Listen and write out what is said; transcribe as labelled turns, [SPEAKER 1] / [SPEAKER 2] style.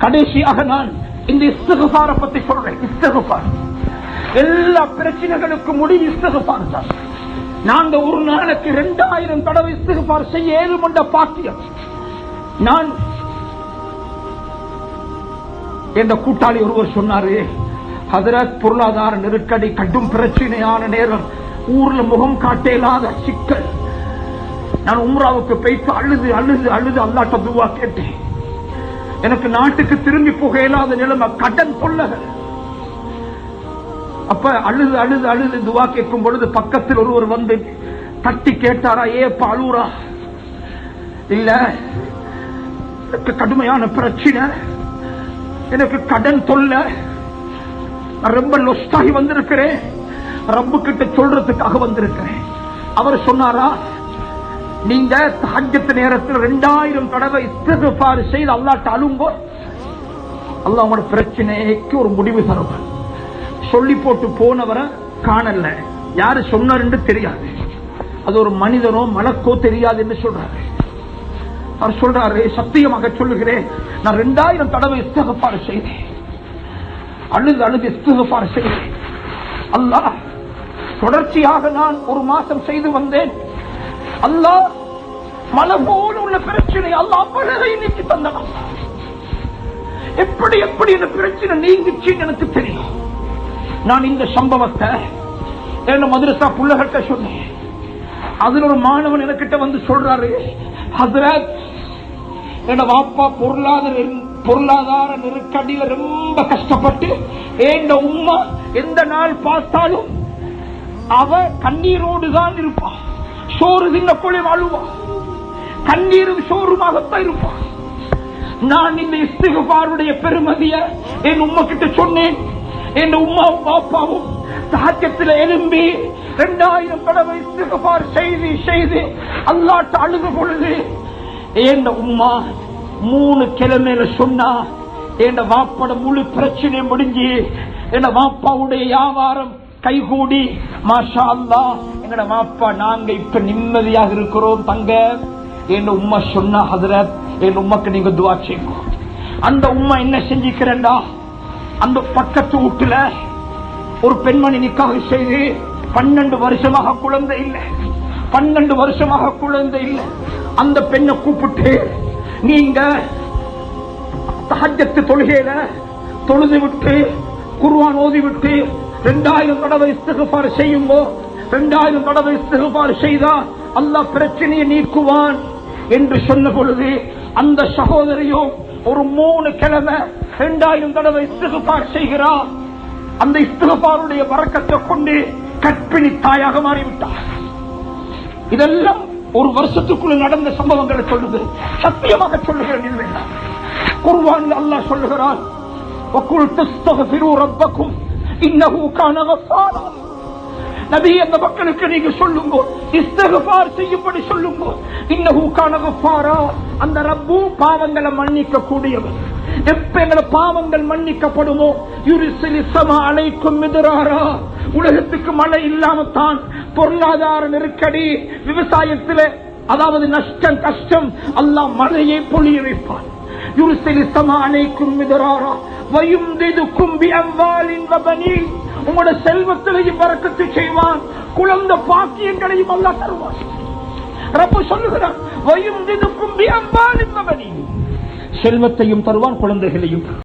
[SPEAKER 1] கடைசியாக நான் இந்த இஸ்திக்ஃபாரை பத்தி சொல்றேன். இஸ்திக்ஃபார் எல்லா பிரச்சனைகளுக்கும் முடிவு இஸ்திக்ஃபார் தான். நாங்க ஒரு நாளைக்கு 2000 தடவை இஸ்திக்ஃபார் செய்ய ஏழுமண்ட பாக்கியம். நான் என்ற கூட்டாளி ஒருவர் சொன்னாரு, ஹதரத் பொருளாதார நெருக்கடி, கடும் பிரச்சனையான நேரம், ஊர்ல முகம் காட்டேலாத சிக்கல். நான் உம்ராவுக்கு போய்த்து அழுது அழுது அழுது அல்லாஹ்ட்ட துஆ கேட்டேன். எனக்கு நாட்டுக்கு திரும்பி போக இயலாத நிலைமை, கடன் தொல்லைகள். அப்ப அழுது அழுது அழுது துஆ கேட்கும் பொழுது பக்கத்தில் ஒருவர் வந்து தட்டி கேட்டாரா, ஏப்பா அழுறா? இல்ல, எனக்கு கடுமையான பிரச்சனை, எனக்கு கடன் தொல்லை, ரொம்ப லொஸ்டாகி வந்திருக்கிறேன், ரப்பு கிட்ட சொல்றதுக்காக வந்திருக்கிறேன். அவர் சொன்னாரா, நீங்க தஹஜ்ஜத் நேரத்தில் 2000 தடவை இஸ்திக்ஃபார் செய்து அல்லாஹ்ட்ட அழுங்கோ, அல்லாஹ் உங்களோட பிரச்சனைக்கு ஒரு முடிவு தருவார். சொல்லி போட்டு போனவரை காணல, யாரு சொன்னார் தெரியாது, அது ஒரு மனிதனோ மலக்கோ தெரியாது என்று சொல்றாரு. அவர் சொல்றாரு, சத்தியமாக சொல்லுகிறேன், நான் 2000 தடவை இஸ்திக்ஃபார் செய்தேன், அழுது அழுது இஸ்திக்ஃபார் செய்தேன். அல்லாஹ் தொடர்ச்சியாக நான் ஒரு மாசம் செய்து வந்தேன். அல்லாஹ் மலை போல உள்ள பிரச்சனை அல்லாஹ் பலரை நீக்கி தந்தான். எப்படி எப்படி இந்த பிரச்சனை நீங்கிச்சு எனக்கு தெரியும். நான் இந்த சம்பவத்தை என்ன மதரசா புள்ளகிட்ட சொன்னேன். அதுல ஒரு மாணவன் எனக்கிட்ட வந்து சொல்றாரு, ஹஸ்ரத், என்ன வாப்பா பொருளாதார நெருக்கடியில ரொம்ப கஷ்டப்பட்டு, என் உம்மா எந்த நாள் பார்த்தாலும் அவ கண்ணீரோடு தான் இருப்பா, சோறு தின்ன போல வாழுவா, கண்ணீரும் சோறுமாகத்தான் இருப்பா. நான் இந்த இஸ்திக்ஃபாருடைய பெருமதிய என் உம்மா கிட்ட சொன்னேன். என் உம்மாவும் பாப்பாவும் தஹஜ்ஜத்தில் எழும்பி 2000 தடவை இஸ்திக்ஃபார் செய்து செய்து அல்லாஹ்ட்ட அழுது பொழுது என் உம்மா 3 கிழமையில சொன்னா, என் வாப்பட முழு பிரச்சனை முடிஞ்சு, என் வாப்பாவுடைய வியாபாரம் கைகூடி, மாஷா அல்லாஹ், எங்கட வாப்பா நாங்க இப்ப நிம்மதியாக இருக்கிறோம் தங்க. என் உம்மா சொன்னா, ஹதரத், என் உம்மாக்கு நீங்க துஆ செய்யுங்க. அந்த உம்மா என்ன செஞ்சுக்கிறேன்டா, அந்த பக்கத்து வீட்டுல ஒரு பெண்மணி நிக்காஹ் செய்து 12 வருஷமாக குழந்தை இல்லை, 12 வருஷமாக குழந்தை இல்லை. அந்த பெண்ணை கூப்பிட்டு, நீங்க தஹஜ்ஜத் தொழுகையில தொழுது விட்டு குர்ஆன் ஓதி விட்டு 2000 தடவை இஸ்திக்ஃபார் செய்யுங்க. 2000 தடவை இஸ்திக்ஃபார் செய்தா அல்லாஹ் பிரச்சனையை நீக்குவான் என்று சொன்ன பொழுது அந்த சகோதரியோ ஒரு 3 கிழமை 2000 தடவை இஸ்திக்ஃபார் செய்கிறார். அந்த இஸ்திக்ஃபாருடைய பரக்கத்தை கொண்டு கற்பிணி தாயாக மாறிவிட்டார். இதெல்லாம் ஒரு வருஷத்துக்குள்ள நடந்த சம்பவங்களை சொல்லுது. சத்தியமாக சொல்லுகிறேன், குர்ஆனில் அல்லாஹ் சொல்லுகிறான், வகுல் தஸ்தக்ஃபிரு ரப்பக்கும் இன்னஹு கான கஃபாரா. நபி, அந்த மக்களுக்கு நீங்க சொல்லுங்க, இஸ்திக்ஃபார் செய்யும்படி சொல்லுங்க. இன்னஹு கான கஃபாரா, அந்த ரப்பு பாவங்களை மன்னிக்க கூடியவர். எப்ப எங்கள பாவங்கள் மன்னிக்கப்படுமோ, யுர்சிலி ஸமா அலைக்கும் மித்ராரா, உலகத்துக்கு மழை இல்லாமத்தான் பொருளாதார நெருக்கடி, விவசாயத்தில் அதாவது நஷ்டம் கஷ்டம், அல்லாஹ் மழையை பொழிய வைப்பான். யுர்சிலி ஸமா அலைக்கும் மித்ராரா வயும்திதுக்கும் பிஅம்வாலின் வபனீன், உங்களுடைய செல்வத்திலையும் பரக்கத்து செய்வான், குழந்தை பாக்கியங்களையும் அல்லாஹ் தருவான். ரப்பு சொல்லுகிறான், வயும்திதுக்கும் பிஅம்வாலின் வபனீன், செல்வத்தையும் தருவான், குழந்தைகளையும்.